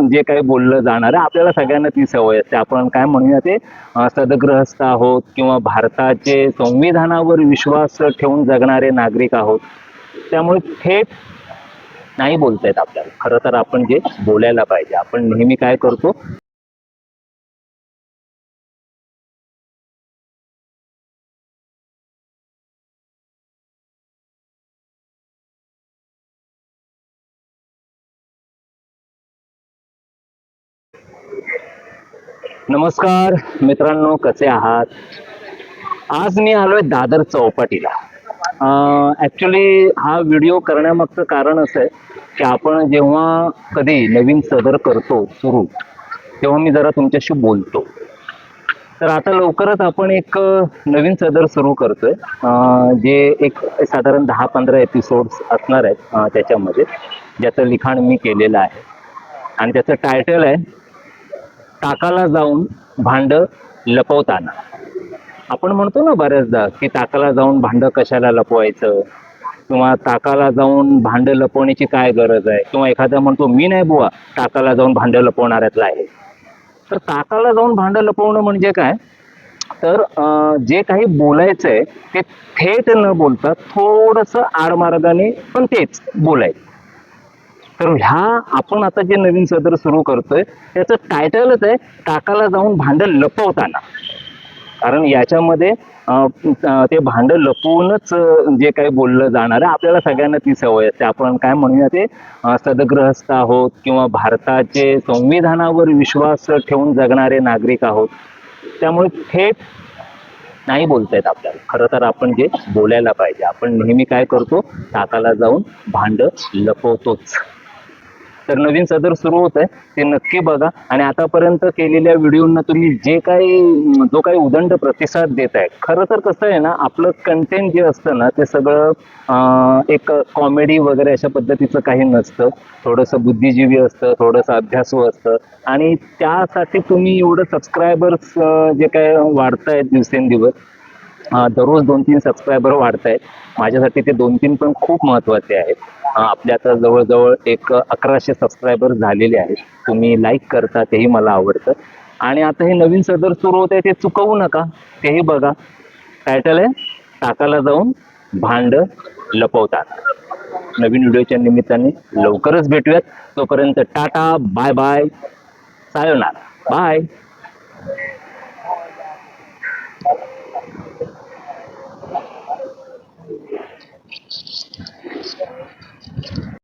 जे काही बोललं जाणार आहे आपल्याला सगळ्यांना ती सवय असते. आपण काय म्हणूया ते सदग्रहस्थ आहोत किंवा भारताचे संविधानावर विश्वास ठेवून जगणारे नागरिक आहोत. त्यामुळे थेट नाही बोलतायत आपल्याला. खरं तर आपण जे बोलायला पाहिजे, आपण नेहमी काय करतो, नमस्कार मित्रांनो, कसे आहात? आज मी आलोय दादर चौपाटीला. ऍक्च्युली हा व्हिडिओ करण्यामागचं कारण असं आहे की आपण जेव्हा कधी नवीन सदर करतो सुरू, तेव्हा मी जरा तुमच्याशी बोलतो. तर आता लवकरच आपण एक नवीन सदर सुरू करतोय, जे एक साधारण 10-15 एपिसोड्स असणार आहेत त्याच्यामध्ये, ज्याचं लिखाण मी केलेलं आहे आणि त्याचं टायटल आहे टाकाला जाऊन भांड लपवताना. आपण म्हणतो ना बऱ्याचदा की टाकाला जाऊन भांड कशाला लपवायचं, किंवा टाकाला जाऊन भांड लपवण्याची काय गरज आहे, किंवा एखादा म्हणतो मी नाही बुवा टाकाला जाऊन भांड लपवणाऱ्यातला आहे. तर टाकाला जाऊन भांड लपवणं म्हणजे काय, तर जे काही बोलायचंय ते थेट न बोलता थोडंसं आडमार्गाने पण तेच बोलायचं. तर आपण आता जे नवीन सदर सुरू करतोय त्याचं टायटलच आहे टाकाला जाऊन भांड लपवताना. कारण याच्यामध्ये ते भांड लपवूनच जे काही बोललं जाणार आहे आपल्याला सगळ्यांना ती सवय असते. आपण काय म्हणूया ते सदग्रहस्थ आहोत किंवा भारताचे संविधानावर विश्वास ठेवून जगणारे नागरिक आहोत. त्यामुळे थेट नाही बोलतायत आपल्याला. खरं तर आपण जे बोलायला पाहिजे, आपण नेहमी काय करतो, टाकाला जाऊन भांड लपवतोच. तर नवीन सदर सुरू होत आहे, ते नक्की बघा. आणि आतापर्यंत केलेल्या व्हिडिओंना तुम्ही जो काही उदंड प्रतिसाद देत आहे, खरं तर कसं आहे ना, आपलं कंटेंट जे असतं ना ते सगळं एक कॉमेडी वगैरे अशा पद्धतीचं काही नसतं. थोडंसं बुद्धिजीवी असतं, थोडंसं अभ्यासू असतं. आणि त्यासाठी तुम्ही एवढं सबस्क्रायबर्स जे काय वाढतायत दिवसेंदिवस, दररोज 2-3 सबस्क्रायबर वाढत आहेत. माझ्यासाठी ते 2-3 पण खूप महत्त्वाचे आहेत. आपल्या आता जवळजवळ एक 1100 सबस्क्रायबर झालेले आहेत. तुम्ही लाईक करता, तेही मला आवडतं. आणि आता हे नवीन सदर सुरू होत आहे, ते चुकवू नका, तेही बघा. टायटल आहे टाकाला जाऊन भांड लपवताना. नवीन व्हिडिओच्या निमित्ताने लवकरच भेटूयात. तोपर्यंत tata, bye bye, sayonara, bye.